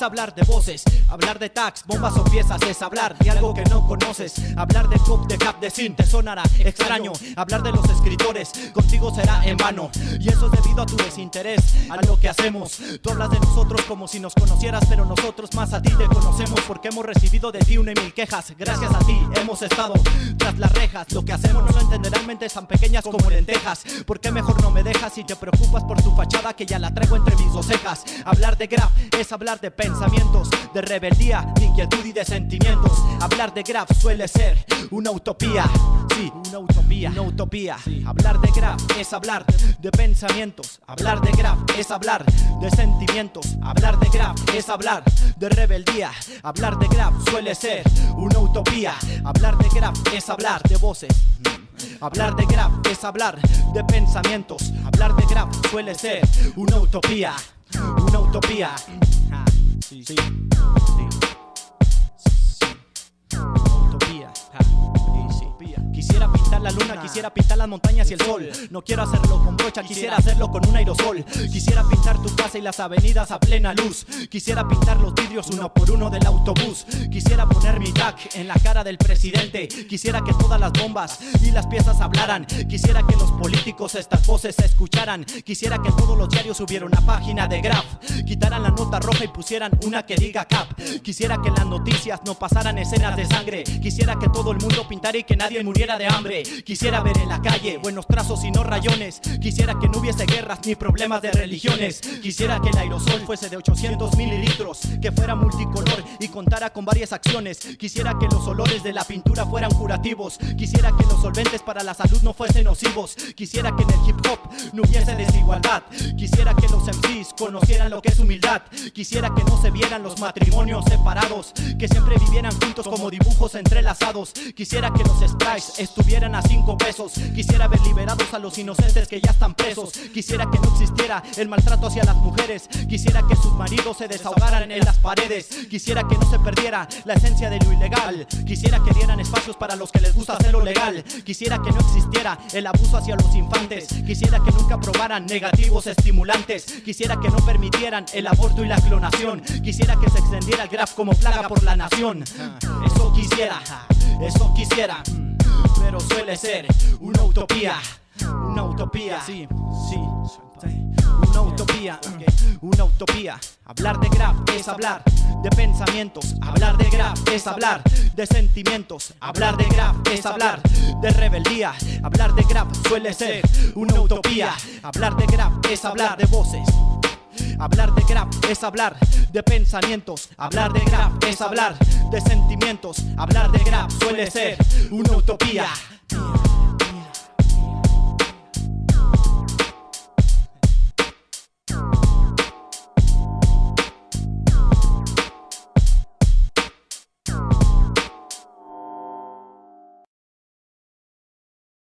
es hablar de voces, hablar de tags, bombas o piezas, es hablar de algo que no conoces. Hablar de cop, de cap, de sin, te sonará extraño. Hablar de los escritores, contigo será en vano. Y eso es debido a tu desinterés, a lo que hacemos. Tú hablas de nosotros como si nos conocieras, pero nosotros más a ti te conocemos, porque hemos recibido de ti 1,000 quejas. Gracias a ti hemos estado tras las rejas. Lo que hacemos no lo entenderán mentes tan pequeñas como lentejas. ¿Por qué mejor no me dejas si te preocupas por tu fachada, que ya la traigo entre mis dos cejas? Hablar de graf es hablar de pensamientos, de rebeldía, de inquietud y de sentimientos. Hablar de graf suele ser una utopía. Sí, una utopía, una utopía. Sí. Hablar de graf es hablar de pensamientos. Hablar de graf es hablar de sentimientos. Hablar de graf es hablar de rebeldía. Hablar de graf suele ser una utopía. Hablar de graf es hablar de voces. Hablar de graf es hablar de pensamientos. Hablar de graf suele ser una utopía. Una utopía. Sí, sí, sí. Utopía. Quisiera pintar la luna, quisiera pintar las montañas y el sol. No quiero hacerlo con brocha, quisiera hacerlo con un aerosol. Quisiera pintar tu casa y las avenidas a plena luz. Quisiera pintar los vidrios uno por uno del autobús. Quisiera poner mi tag en la cara del presidente. Quisiera que todas las bombas y las piezas hablaran. Quisiera que los políticos estas voces se escucharan. Quisiera que todos los diarios hubiera una página de graf. Quitaran la nota roja y pusieran una que diga cap. Quisiera que en las noticias no pasaran escenas de sangre. Quisiera que todo el mundo pintara y que nadie muriera de hambre. Quisiera ver en la calle buenos trazos y no rayones. Quisiera que no hubiese guerras ni problemas de religiones. Quisiera que el aerosol fuese de 800 mililitros, que fuera multicolor y contara con varias acciones. Quisiera que los olores de la pintura fueran curativos. Quisiera que los solventes para la salud no fuesen nocivos. Quisiera que en el hip hop no hubiese desigualdad. Quisiera que los MCs conocieran lo que es humildad. Quisiera que no se vieran los matrimonios separados, que siempre vivieran juntos como dibujos entrelazados. Quisiera que los sprites estuvieran a 5 pesos. Quisiera ver liberados a los inocentes que ya están presos. Quisiera que no existiera el maltrato hacia las mujeres. Quisiera que sus maridos se desahogaran en las paredes. Quisiera que no se perdiera la esencia de lo ilegal. Quisiera que dieran espacios para los que les gusta hacerlo legal. Quisiera que no existiera el abuso hacia los infantes. Quisiera que nunca probaran negativos estimulantes. Quisiera que no permitieran el aborto y la clonación. Quisiera que se extendiera el graf como plaga por la nación. Eso quisiera, pero suele ser una utopía. Una utopía, sí, sí, una utopía, una utopía. Hablar de graf es hablar de pensamientos. Hablar de graf es hablar de sentimientos. Hablar de graf es hablar de rebeldía. Hablar de graf suele ser una utopía. Hablar de graf es hablar de voces. Hablar de graf es hablar de pensamientos. Hablar de graf es hablar de sentimientos. Hablar de graf suele ser una utopía.